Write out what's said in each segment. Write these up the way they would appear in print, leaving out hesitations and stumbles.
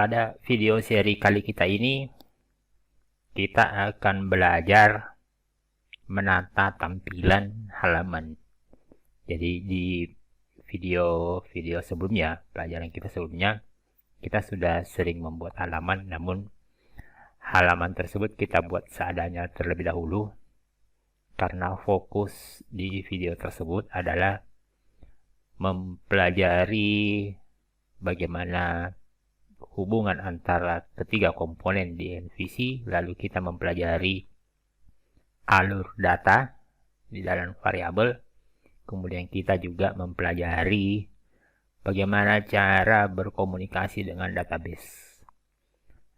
Pada video seri kali kita ini, kita akan belajar menata tampilan halaman. Jadi di video sebelumnya, pelajaran kita sebelumnya, kita sudah sering membuat halaman, namun halaman tersebut kita buat seadanya terlebih dahulu, karena fokus di video tersebut adalah mempelajari bagaimana hubungan antara ketiga komponen di MVC, lalu kita mempelajari alur data di dalam variabel, kemudian kita juga mempelajari bagaimana cara berkomunikasi dengan database.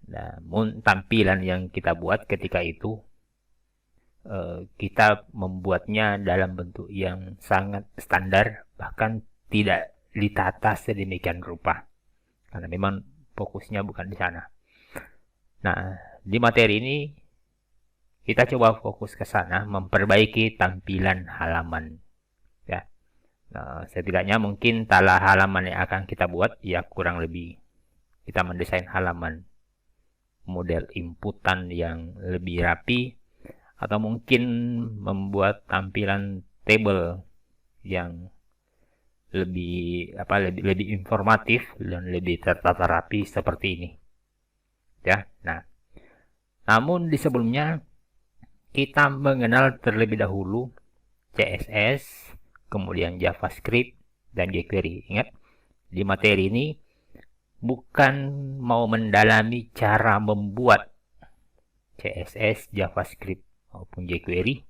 Namun tampilan yang kita buat ketika itu, kita membuatnya dalam bentuk yang sangat standar, bahkan tidak ditata sedemikian rupa, karena memang fokusnya bukan di sana. Nah, di materi ini kita coba fokus ke sana, memperbaiki tampilan halaman. Ya, nah, setidaknya mungkin tala halaman yang akan kita buat, ya kurang lebih kita mendesain halaman model inputan yang lebih rapi, atau mungkin membuat tampilan table yang lebih informatif dan lebih tertata rapi seperti ini. Ya. Nah, namun di sebelumnya kita mengenal terlebih dahulu CSS, kemudian JavaScript dan jQuery. Ingat, di materi ini bukan mau mendalami cara membuat CSS, JavaScript maupun jQuery,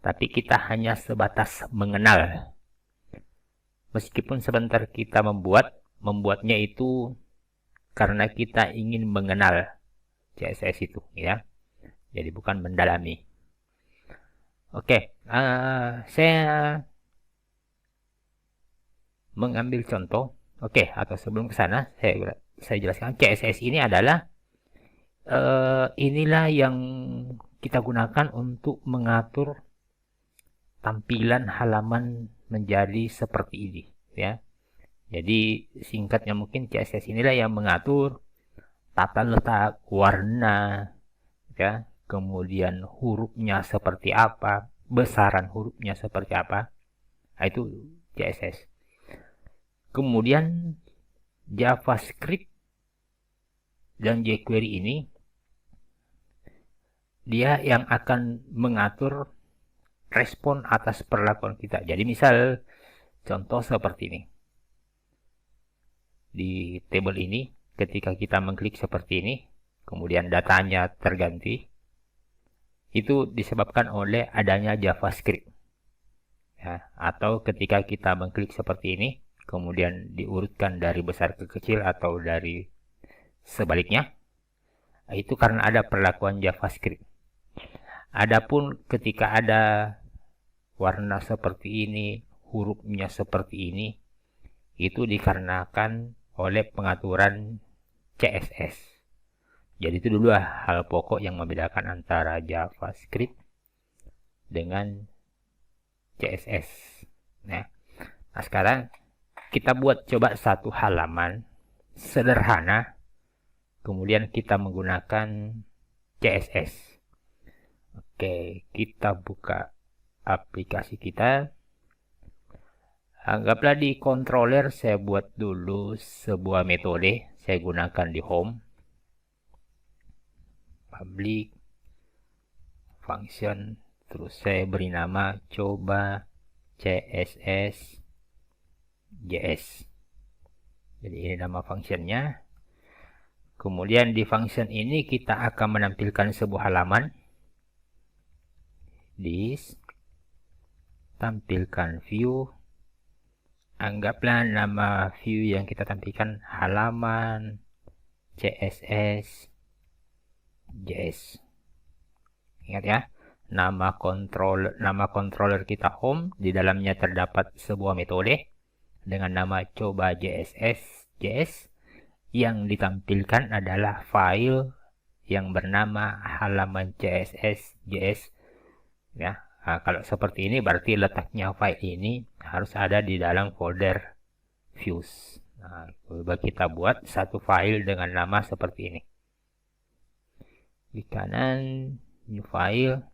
tapi kita hanya sebatas mengenal. Meskipun sebentar kita membuatnya itu karena kita ingin mengenal CSS itu, ya. Jadi bukan mendalami. Oke, saya mengambil contoh. Oke, atau sebelum ke sana, saya jelaskan CSS ini adalah inilah yang kita gunakan untuk mengatur tampilan halaman menjadi seperti ini, ya. Jadi singkatnya mungkin CSS inilah yang mengatur tata letak, warna, ya, kemudian hurufnya seperti apa, besaran hurufnya seperti apa. Nah, itu CSS. Kemudian JavaScript dan jQuery ini dia yang akan mengatur respon atas perlakuan kita. Jadi misal contoh seperti ini. Di table ini, ketika kita mengklik seperti ini, kemudian datanya terganti, itu disebabkan oleh adanya JavaScript. Ya, atau ketika kita mengklik seperti ini, kemudian diurutkan dari besar ke kecil atau dari sebaliknya, itu karena ada perlakuan JavaScript. Adapun ketika ada warna seperti ini, hurufnya seperti ini, itu dikarenakan oleh pengaturan CSS. Jadi itu dulu hal pokok yang membedakan antara JavaScript dengan CSS. Nah, sekarang kita buat coba satu halaman sederhana, kemudian kita menggunakan CSS. Oke, kita buka aplikasi kita. Anggaplah di controller saya buat dulu sebuah metode. Saya gunakan di home, public, function, terus saya beri nama coba CSS JS. Jadi ini nama functionnya. Kemudian di function ini kita akan menampilkan sebuah halaman. Tampilkan view. Anggaplah nama view yang kita tampilkan halaman CSS JS. Ingat ya, nama controller kita home, di dalamnya terdapat sebuah metode dengan nama coba CSS JS. Yang ditampilkan adalah file yang bernama halaman CSS JS. Ya, nah, kalau seperti ini berarti letaknya file ini harus ada di dalam folder views. Nah, coba kita buat satu file dengan nama seperti ini. Di kanan, new file,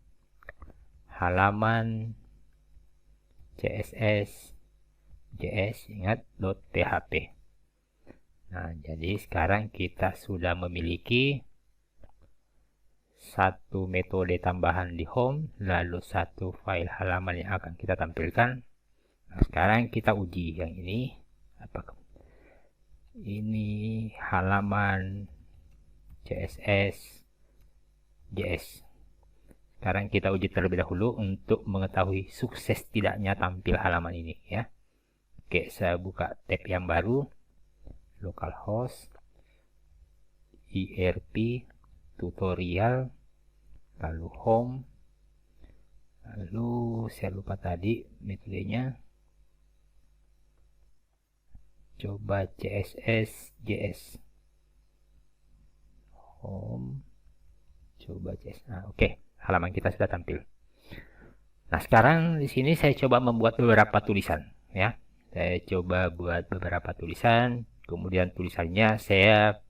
halaman, css, js, ingat, .php. Nah, jadi sekarang kita sudah memiliki satu metode tambahan di home, lalu satu file halaman yang akan kita tampilkan. Nah, sekarang kita uji yang ini. Apakah ini halaman css js? Sekarang kita uji terlebih dahulu untuk mengetahui sukses tidaknya tampil halaman ini ya. Oke, saya buka tab yang baru, localhost, ERP, tutorial, lalu home, lalu saya lupa tadi metodenya, coba css js, home, coba js. Nah, oke, halaman kita sudah tampil. Nah, sekarang di sini saya coba membuat beberapa tulisan ya. Saya coba buat beberapa tulisan, kemudian tulisannya saya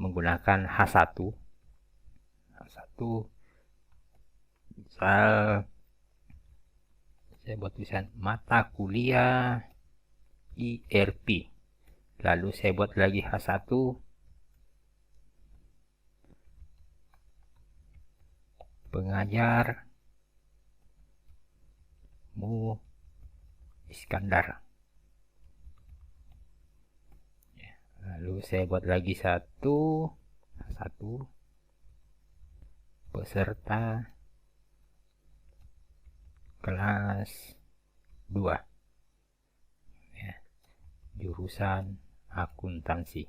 menggunakan H1. Misal saya buat tulisan mata kuliah ERP. Lalu saya buat lagi H1. Pengajar Mu Iskandar. Lalu saya buat lagi satu peserta kelas 2 ya, jurusan akuntansi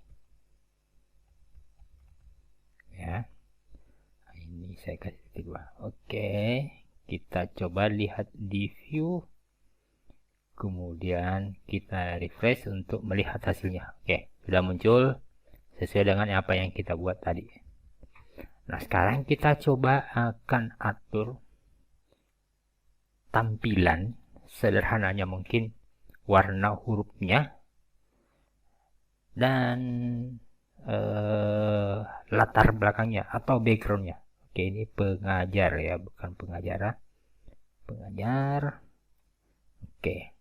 ya. Nah, ini saya kasih titik 2. Oke, kita coba lihat di view, kemudian kita refresh untuk melihat hasilnya. Oke, sudah muncul sesuai dengan apa yang kita buat tadi. Nah, sekarang kita coba akan atur tampilan sederhananya mungkin, warna hurufnya dan latar belakangnya atau backgroundnya. Oke, ini pengajar ya, bukan pengajar. Pengajar. Oke,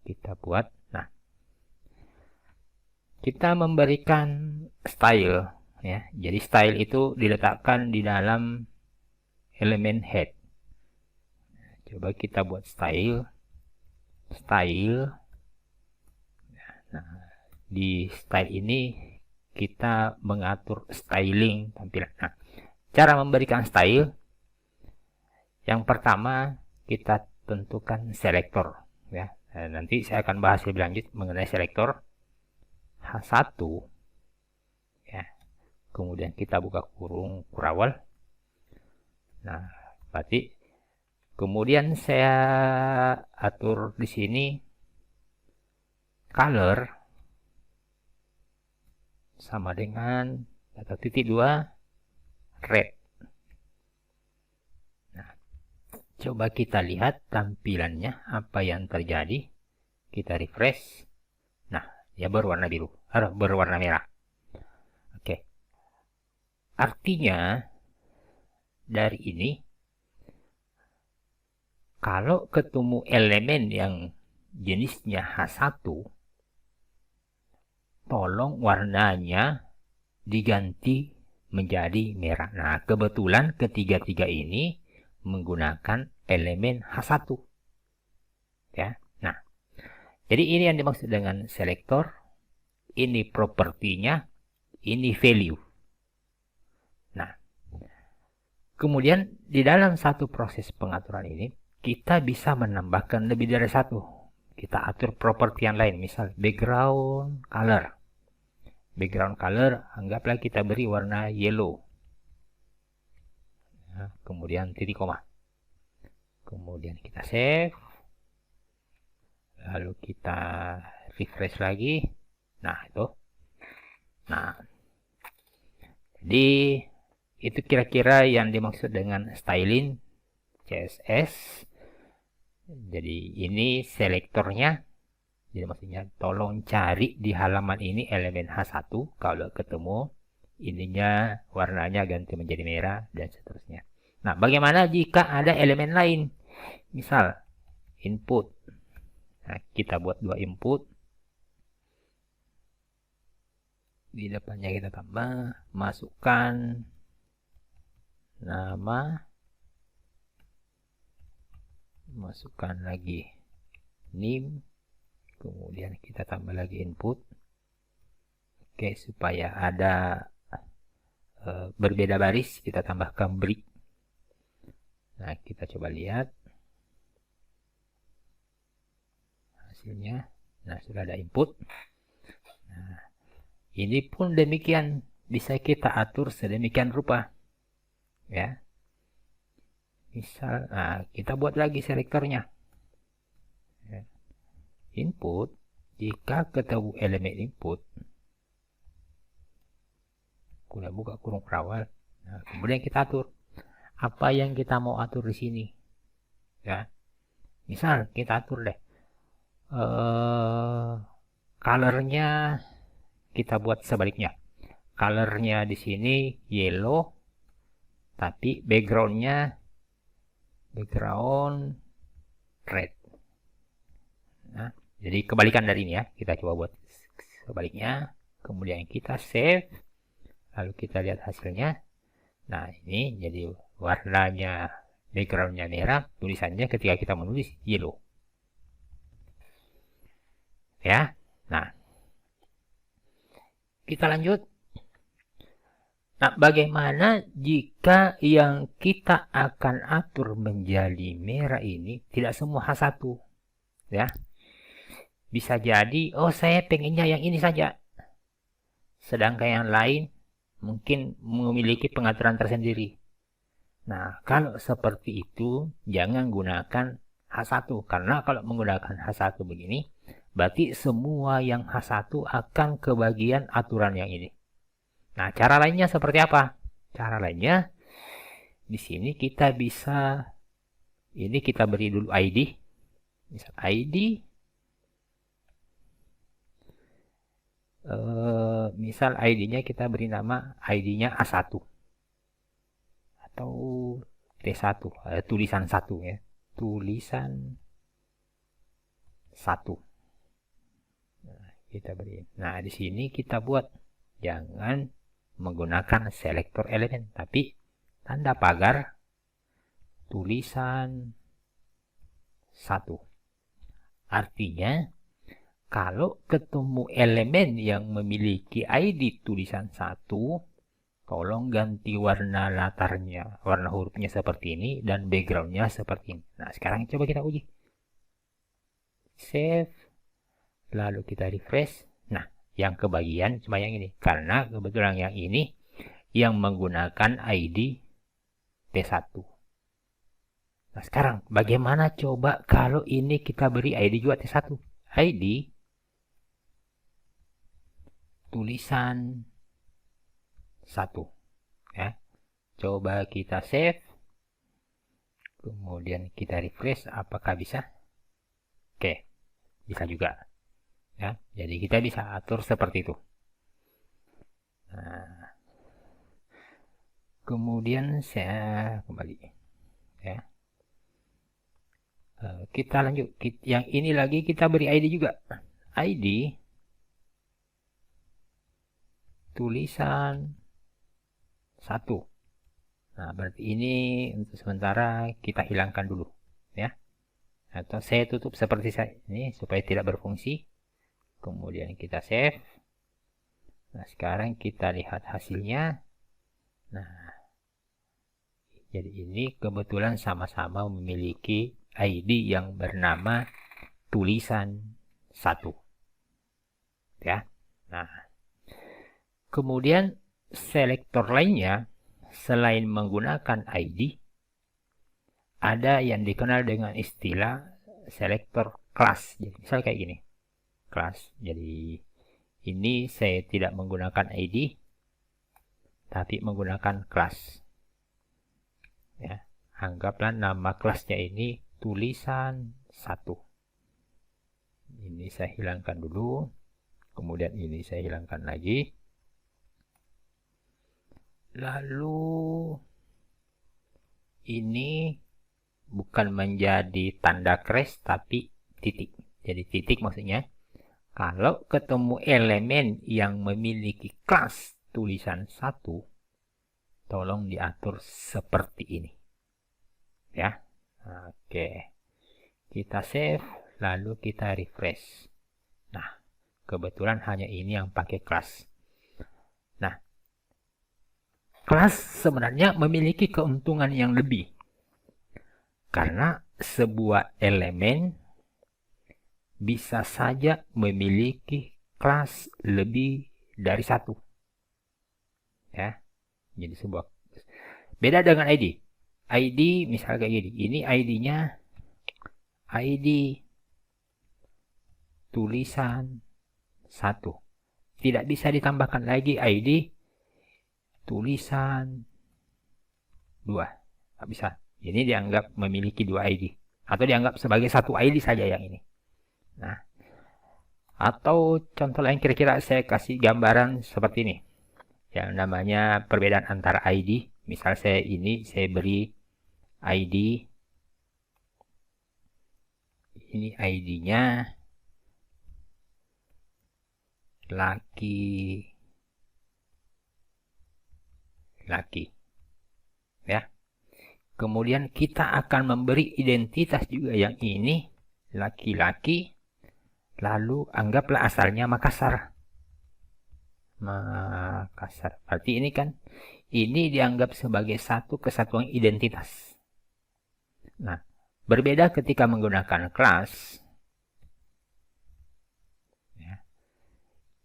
kita buat. Nah, kita memberikan style ya. Jadi style itu diletakkan di dalam elemen head. Coba kita buat style. Nah, di style ini kita mengatur styling tampilan. Nah, cara memberikan style, yang pertama kita tentukan selektor ya. Nah, nanti saya akan bahas lebih lanjut mengenai selektor. H1 ya. Kemudian kita buka kurung kurawal. Nah, berarti kemudian saya atur di sini color sama dengan atau titik 2 red. Nah, coba kita lihat tampilannya apa yang terjadi. Kita refresh. Nah, ya berwarna biru, berwarna merah. Oke. Artinya dari ini, kalau ketemu elemen yang jenisnya H1, tolong warnanya diganti menjadi merah. Nah, kebetulan ketiga-tiga ini menggunakan elemen H1. Ya. Nah, jadi ini yang dimaksud dengan selektor. Ini propertinya, ini value. Nah, kemudian di dalam satu proses pengaturan ini, kita bisa menambahkan lebih dari satu. Kita atur properti yang lain, misal background color. Background color, anggaplah kita beri warna yellow. Nah, kemudian titik koma. Kemudian kita save. Lalu kita refresh lagi. Nah, itu. Nah, jadi itu kira-kira yang dimaksud dengan styling CSS. Jadi ini selektornya. Jadi maksudnya tolong cari di halaman ini elemen H1, kalau ketemu ininya warnanya ganti menjadi merah dan seterusnya. Nah, bagaimana jika ada elemen lain? Misal input. Nah, kita buat 2 input. Di depannya kita tambah, masukkan nama, masukkan lagi name, kemudian kita tambah lagi input. Oke, supaya ada berbeda baris, kita tambahkan break. Nah, kita coba lihat hasilnya. Nah, sudah ada input. Nah, ini pun demikian, bisa kita atur sedemikian rupa. Ya. Misal, nah, kita buat lagi selektornya. Ya. Input, jika ketemu elemen input, kita buka kurung perawal. Nah, kemudian kita atur apa yang kita mau atur di sini. Ya. Misal kita atur deh colornya, kita buat sebaliknya. Colornya di sini yellow, tapi background red. Nah, jadi kebalikan dari ini ya. Kita coba buat sebaliknya. Kemudian kita save. Lalu kita lihat hasilnya. Nah, ini jadi warnanya, backgroundnya merah, tulisannya ketika kita menulis yellow. Ya. Nah, kita lanjut. Nah, bagaimana jika yang kita akan atur menjadi merah ini tidak semua H1? Ya. Bisa jadi, oh saya pengennya yang ini saja. Sedangkan yang lain mungkin memiliki pengaturan tersendiri. Nah, kalau seperti itu, jangan gunakan H1. Karena kalau menggunakan H1 begini, berarti semua yang H1 akan kebagian aturan yang ini. Nah, cara lainnya seperti apa? Cara lainnya, di sini kita bisa, ini kita beri dulu ID. Misal ID, misal ID-nya kita beri nama ID-nya A1 atau T1, tulisan 1 ya, tulisan 1. Nah, kita beri. Nah, di sini kita buat, jangan menggunakan selektor elemen, tapi tanda pagar tulisan 1. Artinya kalau ketemu elemen yang memiliki ID tulisan 1, tolong ganti warna latarnya, warna hurufnya seperti ini, dan backgroundnya seperti ini. Nah, sekarang coba kita uji. Save. Lalu kita refresh. Nah, yang kebagian cuma yang ini. Karena kebetulan yang ini yang menggunakan ID T1. Nah, sekarang bagaimana coba kalau ini kita beri ID juga T1? ID tulisan 1 ya. Coba kita save, kemudian kita refresh, apakah bisa? Oke, bisa juga ya. Jadi kita bisa atur seperti itu. Nah, kemudian saya kembali ya. Kita lanjut, yang ini lagi kita beri ID juga. ID tulisan 1. Nah, berarti ini untuk sementara kita hilangkan dulu ya. Atau saya tutup seperti saya ini supaya tidak berfungsi. Kemudian kita save. Nah, sekarang kita lihat hasilnya. Nah, jadi ini kebetulan sama-sama memiliki ID yang bernama tulisan 1 ya. Nah, kemudian selektor lainnya selain menggunakan ID, ada yang dikenal dengan istilah selektor kelas. Jadi misal kayak gini, kelas. Jadi ini saya tidak menggunakan ID, tapi menggunakan kelas. Ya, anggaplah nama kelasnya ini tulisan 1. Ini saya hilangkan dulu. Kemudian ini saya hilangkan lagi. Lalu ini bukan menjadi tanda crash tapi titik. Jadi titik maksudnya kalau ketemu elemen yang memiliki kelas tulisan 1, tolong diatur seperti ini. Ya. Oke. Kita save lalu kita refresh. Nah, kebetulan hanya ini yang pakai kelas. Nah, kelas sebenarnya memiliki keuntungan yang lebih. Karena sebuah elemen bisa saja memiliki kelas lebih dari 1. Ya. Jadi sebuah beda dengan ID. ID misalnya kayak gini. Ini ID-nya ID tulisan 1. Tidak bisa ditambahkan lagi ID tulisan 2. Tidak bisa. Ini dianggap memiliki 2 ID. Atau dianggap sebagai 1 ID saja yang ini. Nah, atau contoh lain kira-kira saya kasih gambaran seperti ini. Yang namanya perbedaan antara ID. Misal saya beri ID. Ini ID-nya laki. Ya. Kemudian kita akan memberi identitas juga yang ini laki-laki. Lalu anggaplah asalnya Makassar. Berarti ini kan ini dianggap sebagai satu kesatuan identitas. Nah, berbeda ketika menggunakan kelas. Ya.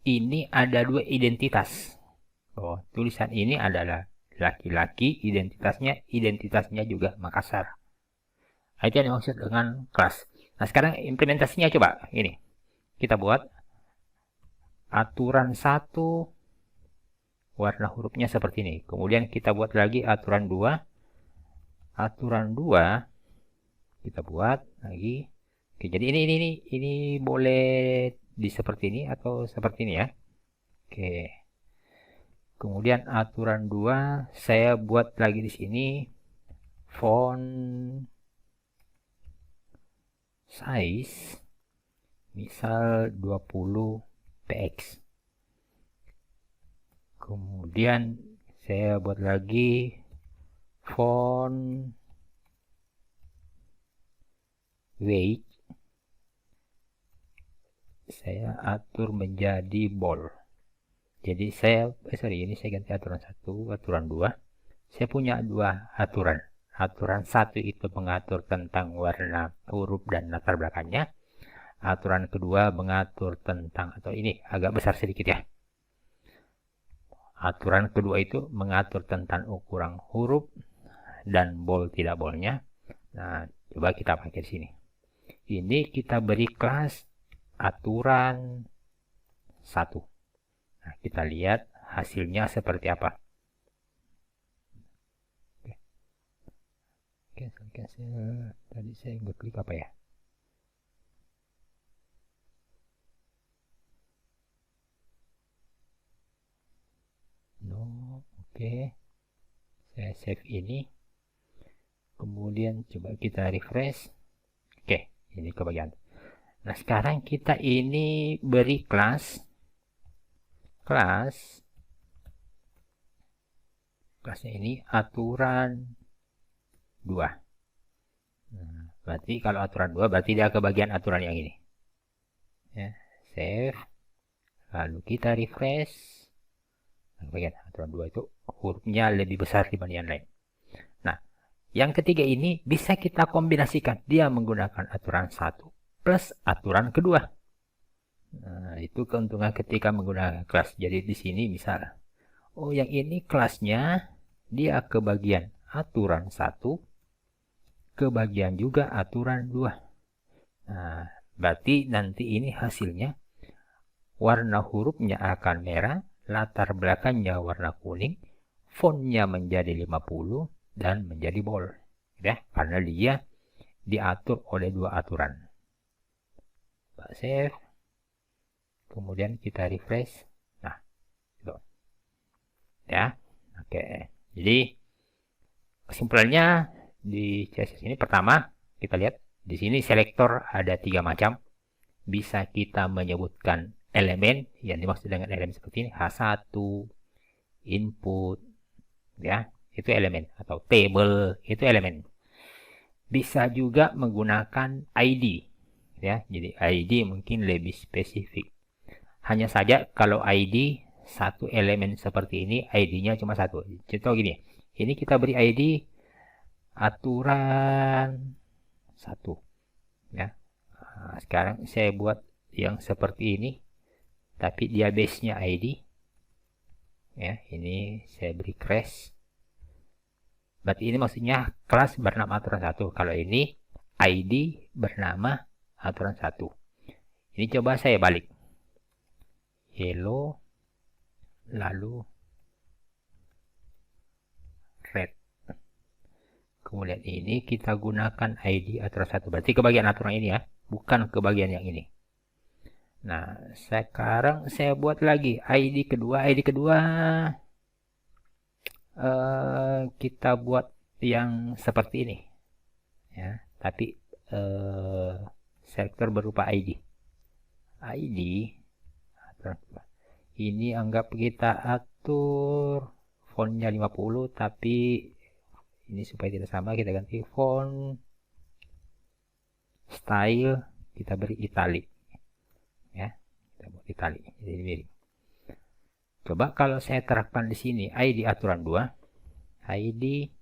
Ini ada 2 identitas. Oh, tulisan ini adalah laki-laki, identitasnya juga Makassar. Itu yang dimaksud dengan kelas. Nah, sekarang implementasinya coba ini. Kita buat aturan 1 warna hurufnya seperti ini. Kemudian kita buat lagi aturan 2. Aturan 2 kita buat lagi. Oke, jadi ini boleh di seperti ini atau seperti ini ya. Oke. Kemudian aturan 2 saya buat lagi di sini font size misal 20 px. Kemudian saya buat lagi font weight saya atur menjadi bold. Jadi ini saya ganti aturan 1, aturan 2. Saya punya 2 aturan. Aturan 1 itu mengatur tentang warna huruf dan latar belakangnya. Aturan kedua mengatur tentang, atau ini agak besar sedikit ya. Aturan kedua itu mengatur tentang ukuran huruf dan bold tidak boldnya. Nah, coba kita pakai di sini. Ini kita beri kelas aturan 1. Nah, kita lihat hasilnya seperti apa. Cancel. Tadi saya ngeklik apa ya? No, oke. Saya save ini. Kemudian coba kita refresh. Oke, ini kebagian. Nah, sekarang kita ini beri kelasnya ini aturan 2. Nah, berarti kalau aturan 2 berarti dia kebagian aturan yang ini. Ya, save. Lalu kita refresh. Nah, kebagian aturan 2 itu hurufnya lebih besar dibanding yang lain. Nah, yang ketiga ini bisa kita kombinasikan. Dia menggunakan aturan 1 plus aturan kedua. Nah, itu keuntungan ketika menggunakan kelas. Jadi di sini misal, oh yang ini kelasnya dia kebagian aturan 1, kebagian juga aturan 2. Nah, berarti nanti ini hasilnya warna hurufnya akan merah, latar belakangnya warna kuning, fontnya menjadi 50 dan menjadi bold. Ya, karena dia diatur oleh 2 aturan. save, kemudian kita refresh. Nah, gitu. Ya, oke. Jadi kesimpulannya di CSS ini, pertama kita lihat di sini selektor ada 3 macam. Bisa kita menyebutkan elemen, yang dimaksud dengan elemen seperti ini H1, input, ya itu elemen, atau table itu elemen. Bisa juga menggunakan ID, ya. Jadi ID mungkin lebih spesifik. Hanya saja kalau ID satu elemen seperti ini, ID-nya cuma satu. Contoh gini, ini kita beri ID aturan 1, ya. Nah, sekarang saya buat yang seperti ini, tapi dia base-nya ID, ya. Ini saya beri crash. Berarti ini maksudnya kelas bernama aturan 1. Kalau ini ID bernama aturan 1. Ini coba saya balik. Yellow, lalu red. Kemudian ini kita gunakan ID aturan 1. Berarti ke bagian aturan ini, ya, bukan ke bagian yang ini. Nah, sekarang saya buat lagi ID kedua. ID kedua kita buat yang seperti ini, ya, tapi selektor berupa ID. Ini anggap kita atur fontnya 50, tapi ini supaya tidak sama kita ganti font style, kita beri italic, ya, kita buat italic jadi miring. Coba kalau saya terapkan di sini ID aturan 2, ID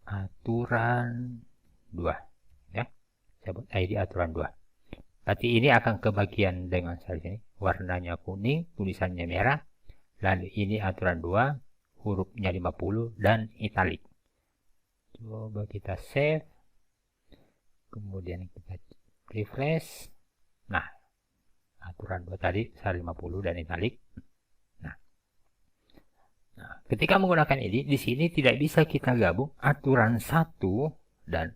aturan 2, ya. Saya buat ID aturan 2. Berarti ini akan kebagian dengan seperti ini. Warnanya kuning, tulisannya merah. Lalu ini aturan 2, hurufnya 50 dan italic. Coba kita save. Kemudian kita refresh. Nah, aturan 2 tadi besar 50 dan italic. Nah, ketika menggunakan ini, di sini tidak bisa kita gabung aturan 1 dan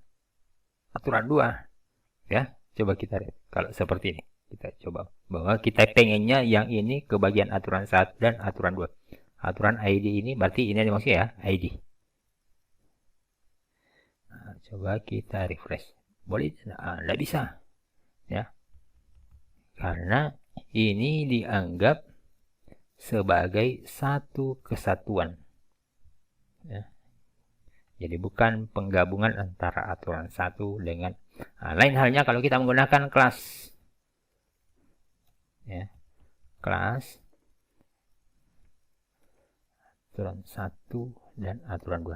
aturan 2. Ya, coba kita lihat. Kalau seperti ini, kita coba bahwa kita pengennya yang ini ke bagian aturan 1 dan aturan 2. Aturan ID ini berarti ini maksudnya, ya, ID. Nah, coba kita refresh. Boleh? Nah, tidak bisa, ya, karena ini dianggap sebagai satu kesatuan, ya. Jadi bukan penggabungan antara aturan 1 dengan lain halnya kalau kita menggunakan kelas, ya, kelas aturan 1 dan aturan 2.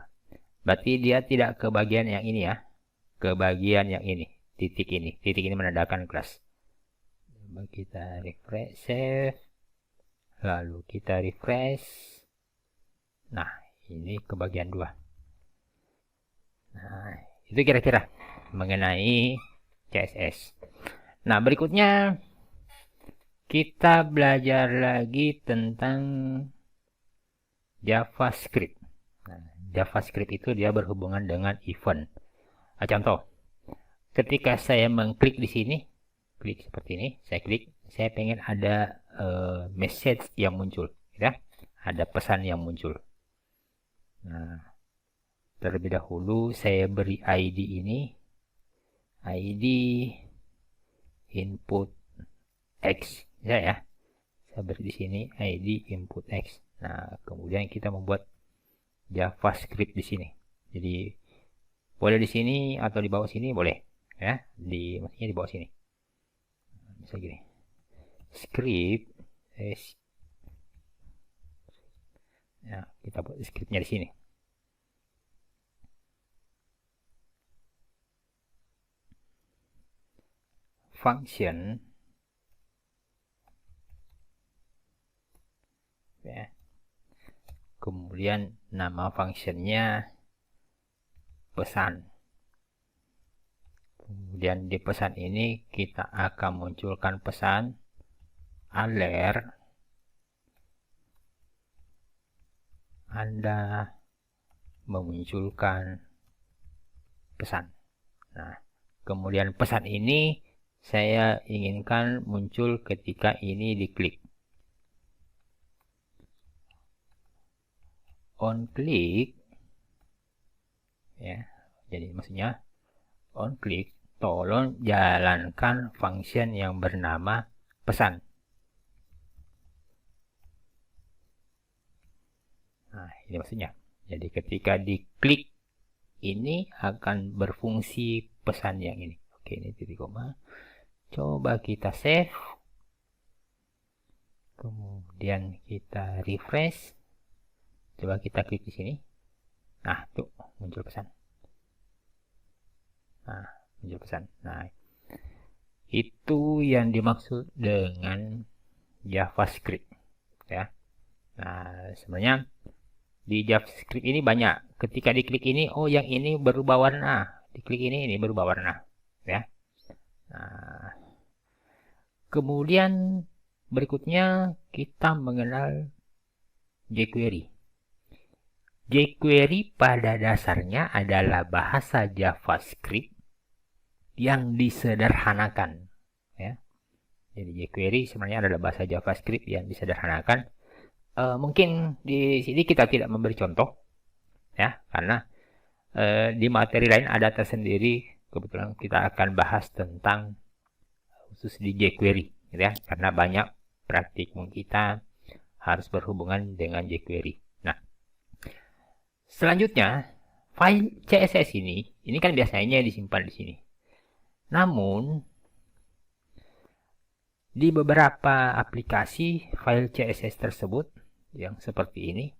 Berarti dia tidak ke bagian yang ini, ya, ke bagian yang ini, titik ini. Titik ini menandakan kelas. Coba kita refresh, save, lalu kita refresh. Nah, ini ke bagian 2. Nah, itu kira-kira mengenai CSS. Nah, berikutnya kita belajar lagi tentang JavaScript. Nah, JavaScript itu dia berhubungan dengan event. Contoh, ketika saya mengklik di sini, klik seperti ini, saya klik, saya pengen ada message yang muncul, ya, ada pesan yang muncul. Nah, terlebih dahulu saya beri ID ini, ID input X, ya, saya beri di sini ID input X. Nah, kemudian kita membuat JavaScript di sini. Jadi boleh di sini atau di bawah sini boleh, ya, maksudnya di bawah sini. Bisa gini. Script, ya, kita buat scriptnya di sini. Function, ya. Kemudian nama functionnya pesan. Kemudian di pesan ini kita akan munculkan pesan alert Anda memunculkan pesan. Nah, kemudian pesan ini saya inginkan muncul ketika ini diklik. On klik, ya, jadi maksudnya on klik, tolong jalankan function yang bernama pesan. Nah, ini maksudnya. Jadi ketika diklik ini akan berfungsi pesan yang ini. Oke, ini titik koma. Coba kita save. Kemudian kita refresh. Coba kita klik di sini. Nah, tuh muncul pesan. Nah, muncul pesan. Nah, itu yang dimaksud dengan JavaScript, ya. Nah, sebenarnya di JavaScript ini banyak. Ketika diklik ini, oh yang ini berubah warna. Diklik ini berubah warna, ya. Nah, kemudian berikutnya kita mengenal jQuery. jQuery pada dasarnya adalah bahasa JavaScript yang disederhanakan, ya. Jadi jQuery sebenarnya adalah bahasa JavaScript yang disederhanakan. Mungkin di sini kita tidak memberi contoh, ya, karena di materi lain ada tersendiri. Kebetulan kita akan bahas tentang khusus di jQuery, gitu ya, karena banyak praktikum kita harus berhubungan dengan jQuery. Nah, selanjutnya file CSS ini kan biasanya disimpan di sini. Namun di beberapa aplikasi file CSS tersebut yang seperti ini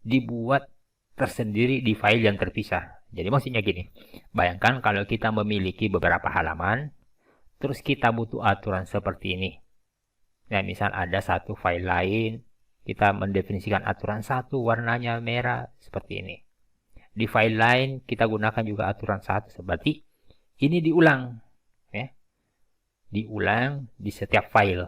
dibuat tersendiri di file yang terpisah. Jadi maksudnya gini, bayangkan kalau kita memiliki beberapa halaman, terus kita butuh aturan seperti ini. Nah, misal ada satu file lain, kita mendefinisikan aturan satu, warnanya merah, seperti ini. Di file lain, kita gunakan juga aturan satu, seperti ini diulang, ya. Diulang di setiap file.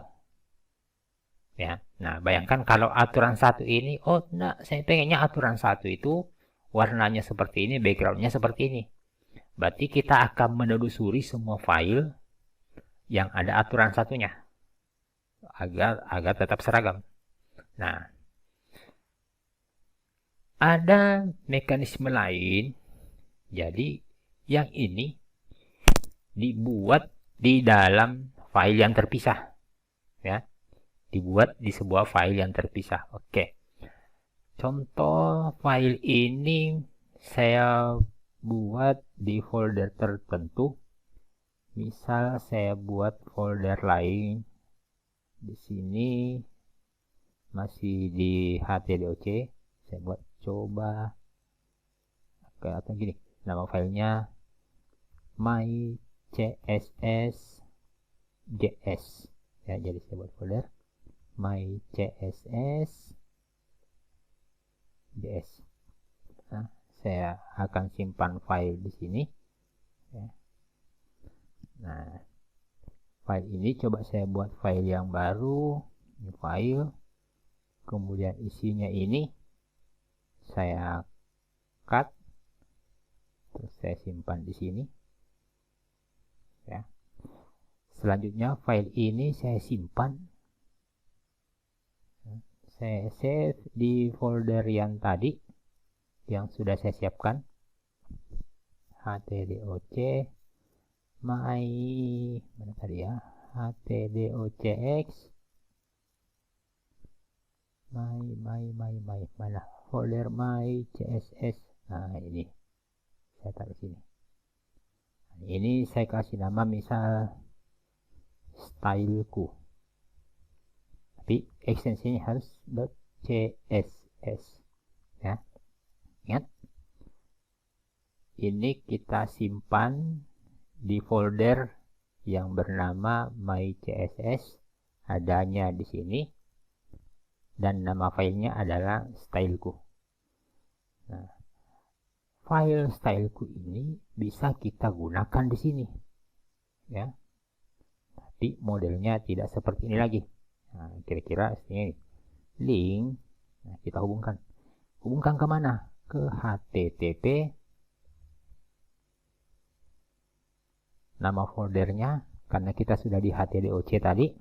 Ya. Nah, bayangkan kalau aturan satu ini, oh, nah, saya pengennya aturan satu itu warnanya seperti ini, backgroundnya seperti ini. Berarti kita akan menelusuri semua file yang ada aturan satunya agar tetap seragam. Nah, ada mekanisme lain. Jadi, yang ini dibuat di dalam file yang terpisah, ya. Dibuat di sebuah file yang terpisah. Oke. Contoh file ini saya buat di folder tertentu. Misal saya buat folder lain di sini masih di htdoc. Saya buat coba atau gini. Nama filenya mycss.js. Ya, jadi saya buat folder mycss.js. Nah, saya akan simpan file di sini. Ya. Nah, file ini coba saya buat file yang baru. Ini file. Kemudian isinya ini saya cut. Terus saya simpan di sini. Ya. Selanjutnya file ini saya simpan. Saya save di folder yang tadi yang sudah saya siapkan, htdoc mana tadi ya, htdocx mana folder mycss. Nah, ini saya taruh sini. Ini saya kasih nama misal styleku, tapi ekstensinya harus .css, ya. Ingat, ini kita simpan di folder yang bernama mycss, adanya di sini, dan nama filenya adalah styleku. Nah, file styleku ini bisa kita gunakan di sini, ya. Tapi modelnya tidak seperti ini lagi. Nah, kira-kira ini link. Nah, kita hubungkan ke mana? ke HTTP, nama foldernya karena kita sudah di htdoc tadi,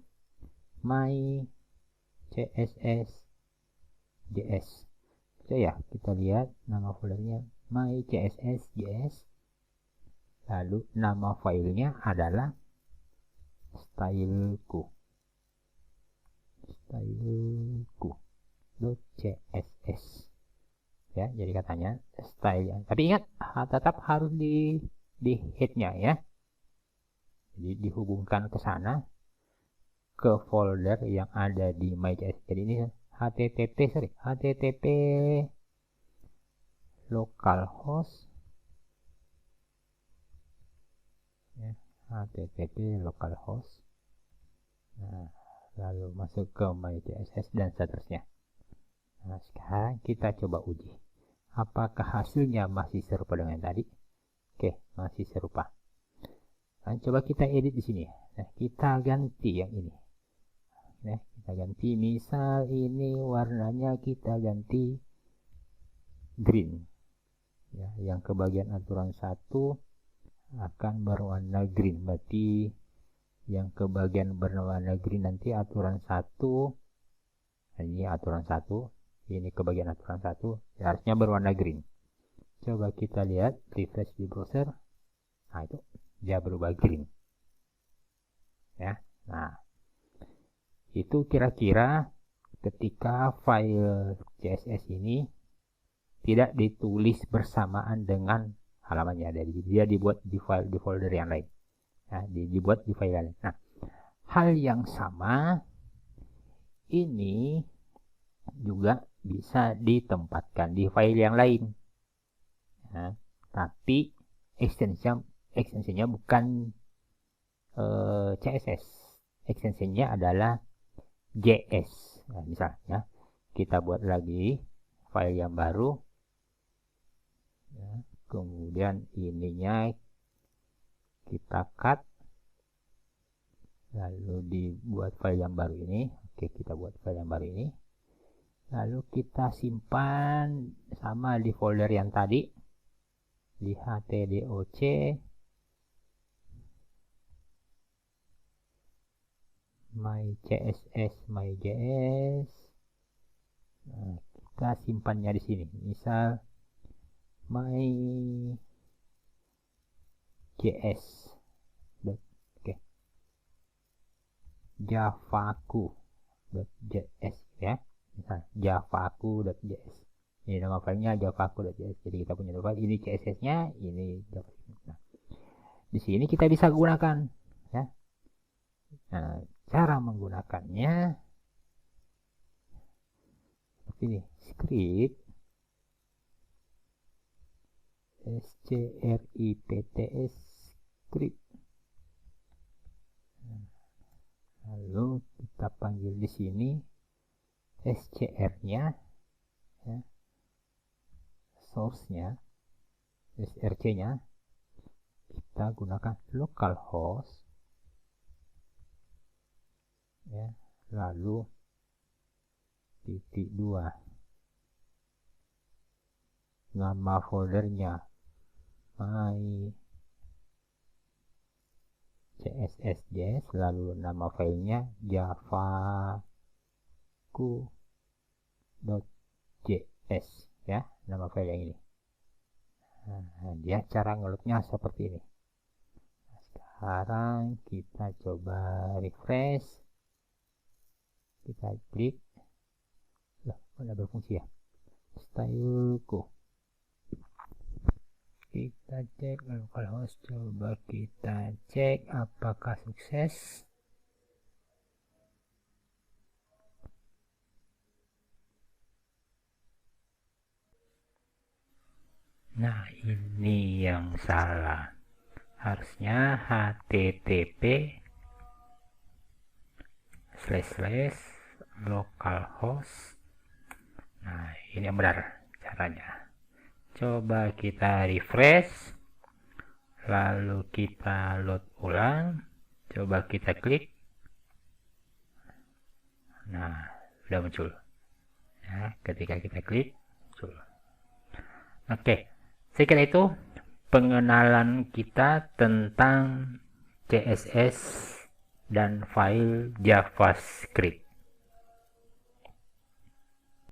my css.js. So ya, kita lihat nama foldernya my css.js. Lalu nama filenya adalah styleku.css. Ya, jadi katanya style. Tapi ingat, tetap harus di headnya ya. Jadi dihubungkan ke sana, ke folder yang ada di my.js. Jadi ini http localhost ya, http localhost. Nah, lalu masuk ke my.js dan seterusnya. Nah, sekarang kita coba uji apakah hasilnya masih serupa dengan tadi. Oke, masih serupa. Nah, coba kita edit di sini. Nah, kita ganti yang ini. Nah, kita ganti, misal ini warnanya kita ganti green. Ya, yang ke bagian aturan 1 akan berwarna green. Berarti yang ke bagian berwarna green nanti aturan 1. Nah, ini aturan 1. Ini ke bagian aturan 1. Ya, harusnya berwarna green. Coba kita lihat, refresh di browser. Nah, itu dia berubah green ya. Nah, itu kira-kira ketika file CSS ini tidak ditulis bersamaan dengan halamannya, jadi dia dibuat di folder yang lain. Nah, dibuat di file lain. Nah, hal yang sama ini juga bisa ditempatkan di file yang lain. Nah, tapi ekstensinya bukan CSS, ekstensinya adalah JS. Nah, misalnya kita buat lagi file yang baru ya, kemudian ininya kita cut, lalu dibuat file yang baru ini. Oke, kita buat file yang baru ini, lalu kita simpan sama di folder yang tadi di htdoc. my.js. Nah, kita simpannya di sini. Misal my.js. Oke. javaku.js ya. Misal javaku.js. Ini nama filenya javaku.js. Jadi kita punya dua file. Ini CSS-nya, ini JavaScript. Nah, di sini kita bisa gunakan ya. Nah, cara menggunakannya seperti ini, script scripts script. Lalu kita panggil di sini scr-nya ya, source-nya, src-nya kita gunakan localhost ya, lalu .2, nama foldernya my css.js, lalu nama filenya javaku.js ya, nama file yang ini. Nah, dia cara ngelutnya seperti ini. Nah, sekarang kita coba refresh, kita klik. Lah, mana berfungsi ya? Styleku. Kita cek localhost, coba kita cek apakah sukses. Nah, ini yang salah. Harusnya http://localhost. Nah, ini yang benar caranya. Coba kita refresh, lalu kita load ulang, coba kita klik. Nah, sudah muncul ya, ketika kita klik muncul. Oke, saya kira itu pengenalan kita tentang CSS dan file JavaScript.